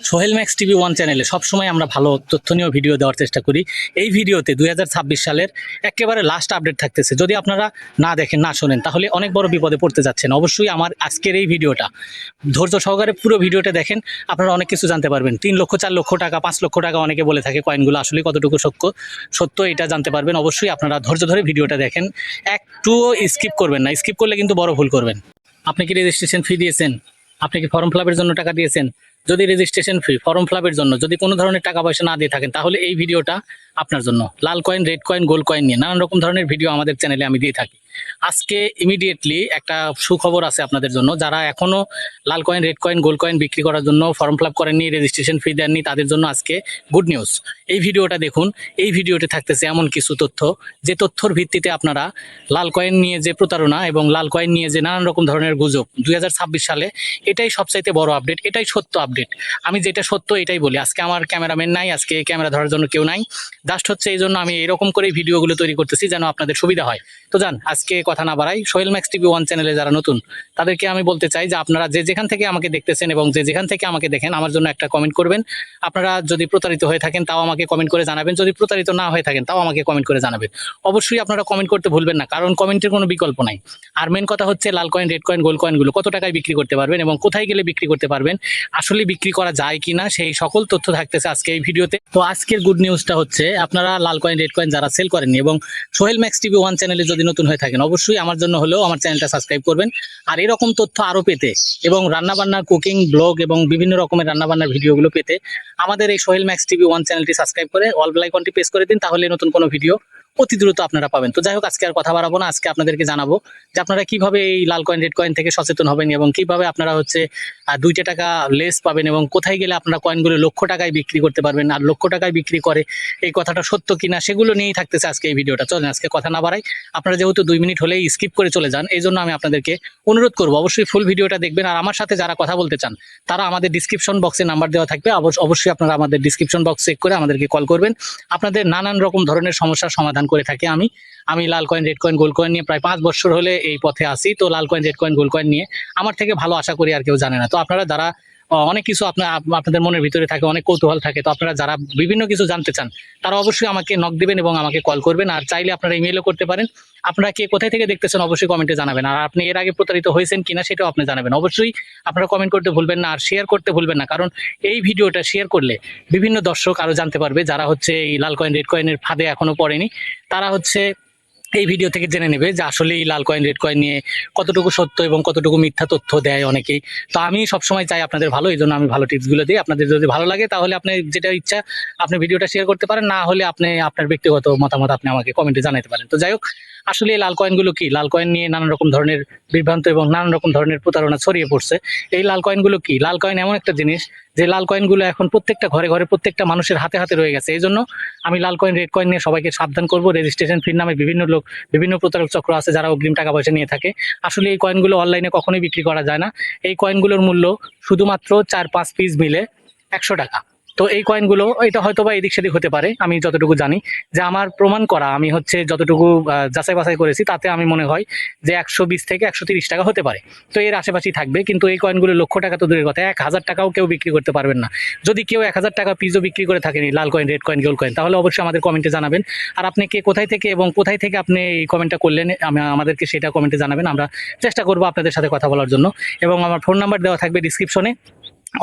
Sohel max TV one চ্যানেলে সবসময় আমরা ভালো তথ্যনীয় ভিডিও দেওয়ার চেষ্টা করি। এই ভিডিওতে 2026 সালের একেবারে লাস্ট আপডেট থাকতেছে। যদি আপনারা না দেখেন, না শোনেন, তাহলে অনেক বড় বিপদে পড়তে যাচ্ছেন। অবশ্যই আমার আজকের এই ভিডিওটা ধৈর্য সহকারে পুরো ভিডিওটা দেখেন, আপনারা অনেক কিছু জানতে পারবেন। 3 লক্ষ, 4 লক্ষ টাকা, 5 লক্ষ টাকা অনেকে বলে থাকে, কয়েনগুলো আসলে কতটুকু সত্য এটা জানতে পারবেন। অবশ্যই আপনারা ধৈর্য ধরে ভিডিওটা দেখেন, একটুও স্কিপ করবেন না। স্কিপ করলে কিন্তু বড় ভুল করবেন। আপনি কি রেজিস্ট্রেশন ফি দিয়েছেন? আপনি কি ফর্ম ফিল আপের জন্য টাকা দিয়েছেন? যদি রেজিস্ট্রেশন ফি, ফর্ম ফিল আপের জন্য যদি কোনো ধরনের টাকা পয়সা না দিয়ে থাকেন, তাহলে এই ভিডিওটা আপনার জন্য। লাল coin, red coin, gold coin নিয়ে নানান রকম ধরনের ভিডিও আমাদের চ্যানেলে আমি দিয়ে থাকি। আজকে ইমিডিয়েটলি একটা সুখবর আছে আপনাদের জন্য। যারা এখনো লাল coin, red coin, gold coin বিক্রি করার জন্য ফর্ম ফিল আপ করেননি, রেজিস্ট্রেশন ফি দেননি, তাদের জন্য আজকে গুড নিউজ। এই ভিডিওটা দেখুন। এই ভিডিওতে থাকতেছে এমন কিছু তথ্য, যে তথ্যর ভিত্তিতে আপনারা লাল কয়েন নিয়ে যে প্রতারণা এবং লাল কয়েন নিয়ে যে নানান রকম ধরনের গুজব 2026 সালে, এটাই সবচাইতে বড় আপডেট, এটাই সত্য আপডেট। আমি যেটা সত্য এটাই বলি। আজকে আমার ক্যামেরাম্যান নাই, আজকে ক্যামেরা ধরার জন্য কেউ নাই, জাস্ট হচ্ছে এই জন্য আমি এরকম করে ভিডিওগুলো তৈরি করতেছি যেন আপনাদের সুবিধা হয়। তো যান, আজকে কথা না বাড়াই, সোহেল ম্যাক্স টিভি ওয়ান চ্যানেলে যারা নতুন তাদেরকে আমি বলতে চাই যে আপনারা যে যেখান থেকে আমাকে দেখতেছেন এবং যে যেখান থেকে আমাকে দেখেন, আমার জন্য একটা কমেন্ট করবেন। আপনারা যদি প্রতারিত হয়ে থাকেন তাও আমাকে কমেন্ট করে জানাবেন, যদি প্রতারিত না হয়ে থাকেন তাও আমাকে কমেন্ট করে জানাবেন। অবশ্যই আপনারা কমেন্ট করতে ভুলবেন না, কারণ কমেন্টের কোনো বিকল্প নাই। আর মেন কথা হচ্ছে লাল কয়েন, রেড কয়েন, গোল্ড কয়েনগুলো কত টাকায় বিক্রি করতে পারবেন এবং কোথায় গেলে বিক্রি করতে পারবেন, আসলে বিক্রি করা যায় কিনা, সেই সকল তথ্য থাকতেছে আজকে এই ভিডিওতে। তো আজকের গুড নিউজটা হচ্ছে, আপনারা লাল কয়েন, রেড কয়েন যারা সেল করেননি এবং সোহেল ম্যাক্স টিভি ওয়ান চ্যানেলে যদি নতুন হয়ে থাকেন, অবশ্যই আমার জন্য হলেও আমার চ্যানেলটা সাবস্ক্রাইব করবেন। আর এরকম তথ্য আরো পেতে এবং রান্নাবান্নার, কুকিং ব্লগ এবং বিভিন্ন রকমের রান্নাবান্নার ভিডিওগুলো পেতে আমাদের এই সোহেল ম্যাক্স টিভি ওয়ান চ্যানেলটি সাবস্ক্রাইব করে অল বেল আইকনটি প্রেস করে দিন, তাহলে নতুন কোনো ভিডিও অতি দ্রুত আপনারা পাবেন। তো যাই হোক, আজকে আর কথা বাড়াবো না। আজকে আপনাদেরকে জানাবো যে আপনারা কিভাবে এই লাল কয়েন, রেড কয়েন থেকে সচেতন হবেন এবং কিভাবে আপনারা হচ্ছে 2টা টাকা লেস পাবেন এবং কোথায় গেলে আপনারা কয়েনগুলো লক্ষ টাকায় বিক্রি করতে পারবেন। আর লক্ষ টাকায় বিক্রি করে এই কথাটা সত্য কিনা, সেগুলো নিয়েই থাকতেছে আজকে এই ভিডিওটা। চলেন আজকে কথা না বাড়াই, আপনারা যেহেতু 2 মিনিট হলেই স্কিপ করে চলে যান, এই জন্য আমি আপনাদেরকে অনুরোধ করবো অবশ্যই ফুল ভিডিওটা দেখবেন। আর আমার সাথে যারা কথা বলতে চান, তারা আমাদের ডিসক্রিপশন বক্সে নাম্বার দেওয়া থাকবে, অবশ্যই আপনারা আমাদের ডিসক্রিপশন বক্স চেক করে আমাদেরকে কল করবেন। আপনাদের নানান রকম ধরনের সমস্যার সমাধান করে থাকি আমি লাল coin, red coin, gold coin নিয়ে প্রায় 5 বছর হলে এই পথে আসি। তো লাল coin, red coin, gold coin নিয়ে আমার থেকে ভালো আশা করি আর কেউ জানে না। তো আপনারা যারা অনেক কিছু আপনাদের মনের ভিতরে থাকে, অনেক কৌতূহল থাকে, তো আপনারা যারা বিভিন্ন কিছু জানতে চান, তারা অবশ্যই আমাকে নক দিবেন এবং আমাকে কল করবেন। আর চাইলে আপনারা ইমেলও করতে পারেন। আপনারা কে কোথায় থেকে দেখতেছেন অবশ্যই কমেন্টে জানাবেন। আর আপনি এর আগে প্রতারিত হয়েছেন কিনা সেটাও আপনি জানাবেন। অবশ্যই আপনারা কমেন্ট করতে ভুলবেন না আর শেয়ার করতে ভুলবেন না, কারণ এই ভিডিওটা শেয়ার করলে বিভিন্ন দর্শক আরো জানতে পারবে, যারা হচ্ছে এই লাল কয়েন, রেড কয়েনের ফাঁদে এখনো পড়েনি। তারা হচ্ছে এই ভিডিও থেকে জেনে নেবে যে আসলে এই লাল কয়েন, রেড কয়েন নিয়ে কতটুকু সত্য এবং কতটুকু মিথ্যা তথ্য দেয় অনেকেই। তো আমি সবসময় চাই আপনাদের ভালো, এই জন্য আমি ভালো টিপসগুলো দিই। আপনাদের যদি ভালো লাগে তাহলে আপনি যেটা ইচ্ছা আপনি ভিডিওটা শেয়ার করতে পারেন, না হলে আপনি আপনার ব্যক্তিগত মতামত আপনি আমাকে কমেন্টে জানাতে পারেন। তো যাই হোক, আসলে এই লাল কয়েনগুলো কি, লাল কয়েন নিয়ে নানান রকম ধরনের বিভ্রান্ত এবং নানান রকম ধরনের প্রতারণা ছড়িয়ে পড়ছে। এই লাল কয়েনগুলো কি, লাল কয়েন এমন একটা জিনিস যে লাল কয়েনগুলো এখন প্রত্যেকটা ঘরে ঘরে, প্রত্যেকটা মানুষের হাতে হাতে রয়ে গেছে। এই জন্য আমি লাল কয়েন, রেড কয়েন নিয়ে সবাইকে সাবধান করবো। রেজিস্ট্রেশন ফির নামে বিভিন্ন প্রতারক চক্র আছে যারা অগ্রিম টাকা পয়সা নিয়ে থাকে। আসলে এই কয়েনগুলো অনলাইনে কখনোই বিক্রি করা যায় না। এই কয়েনগুলোর মূল্য শুধুমাত্র 4-5 পিস মিলে 100 টাকা। তো এই কয়েনগুলো, এটা হয়তো বা এদিক সেদিক হতে পারে, আমি যতটুকু জানি, যে আমার প্রমাণ করা, আমি হচ্ছে যতটুকু যাচাই বাছাই করেছি, তাতে আমি মনে হয় যে 120 থেকে 130 টাকা হতে পারে। তো এর আশেপাশেই থাকবে। কিন্তু এই কয়েনগুলো লক্ষ টাকা তো দূরের কথা, 1000 টাকাও কেউ বিক্রি করতে পারবেন না। যদি কেউ 1000 টাকা পিসও বিক্রি করে থাকেন এই লাল coin, red coin, gold coin, তাহলে অবশ্যই আমাদের কমেন্টে জানাবেন। আর আপনি কে কোথায় থেকে এবং কোথায় থেকে আপনি এই কমেন্টটা করলেন, আমাদেরকে সেটা কমেন্টে জানাবেন। আমরা চেষ্টা করবো আপনাদের সাথে কথা বলার জন্য। এবং আমার ফোন নাম্বার দেওয়া থাকবে ডিসক্রিপশনে,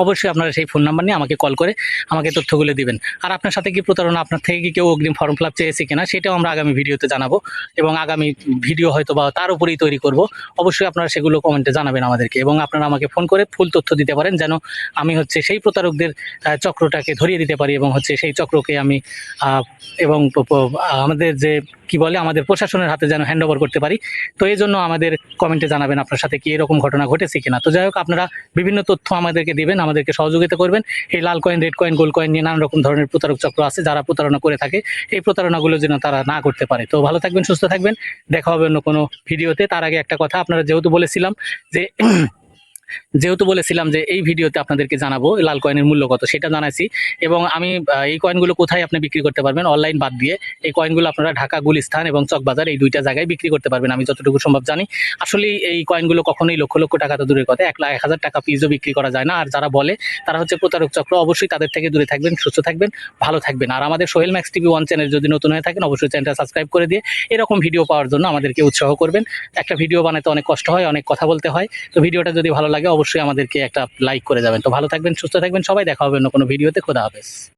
অবশ্যই আপনারা সেই ফোন নাম্বার নিয়ে আমাকে কল করে আমাকে তথ্যগুলো দিবেন। আর আপনার সাথে কি প্রতারণা, আপনার থেকে কি কেউ অগ্রিম ফর্ম ফিল আপ চেয়েছে কিনা, সেটাও আমরা আগামী ভিডিওতে জানাবো এবং আগামী ভিডিও হয়তো বা তার উপরেই তৈরি করব। অবশ্যই আপনারা সেগুলো কমেন্টে জানাবেন আমাদেরকে এবং আপনারা আমাকে ফোন করে ফুল তথ্য দিতে পারেন, যেন আমি হচ্ছে সেই প্রতারকদের চক্রটাকে ধরিয়ে দিতে পারি এবং হচ্ছে সেই চক্রকে আমি এবং আমাদের যে কি বলে, আমাদের প্রশাসনের হাতে যেন হ্যান্ড ওভার করতে পারি। তো এই জন্য আমাদের কমেন্টে জানাবেন আপনার সাথে কি এরকম ঘটনা ঘটেছে কিনা। তো যাই হোক, আপনারা বিভিন্ন তথ্য আমাদেরকে দিবেন, আমাদেরকে সহযোগিতা করবেন। এই লাল coin, red coin, gold coin নিয়ে নানান রকম ধরনের প্রতারক চক্র আছে যারা প্রতারণা করে থাকে, এই প্রতারণাগুলো যেন তারা না করতে পারে। তো ভালো থাকবেন, সুস্থ থাকবেন, দেখা হবে অন্য কোনো ভিডিওতে। তার আগে একটা কথা, আপনারা যেহেতু বলেছিলাম যে যেহেতু বলেছিলাম যে এই ভিডিওতে আপনাদেরকে জানাবো লাল কয়েনের মূল্য কত, সেটা জানাইছি। এবং আমি এই কয়েনগুলো কোথায় আপনি বিক্রি করতে পারবেন অনলাইন বাদ দিয়ে, এই কয়েনগুলো আপনারা ঢাকা গুলিস্তান এবং চকবাজার এই দুইটা জায়গায় বিক্রি করতে পারবেন আমি যতটুকু সম্ভব জানি। আসলে এই কয়েনগুলো কখনোই লক্ষ লক্ষ টাকা তো দূরের কথা, 1,00,000 টাকা পিসও বিক্রি করা যায় না। আর যারা বলে তারা হচ্ছে প্রতারক চক্র, অবশ্যই তাদের থেকে দূরে থাকবেন, সুস্থ থাকবেন, ভালো থাকবেন। আর আমাদের সোহেল ম্যাক্স টিভি 1 চ্যানেল যদি নতুন হয়ে থাকেন অবশ্যই চ্যানেলটা সাবস্ক্রাইব করে দিয়ে এরকম ভিডিও পাওয়ার জন্য আমাদেরকে উৎসাহ করবেন। একটা ভিডিও বানাতে অনেক কষ্ট হয়, অনেক কথা বলতে হয়, তো ভিডিওটা যদি ভালো লাগে অবশ্যই আমাদেরকে একটা লাইক করে যাবেন। তো ভালো থাকবেন, সুস্থ থাকবেন সবাই, দেখা হবে অন্য কোনো ভিডিওতে। খোদা হাফেজ।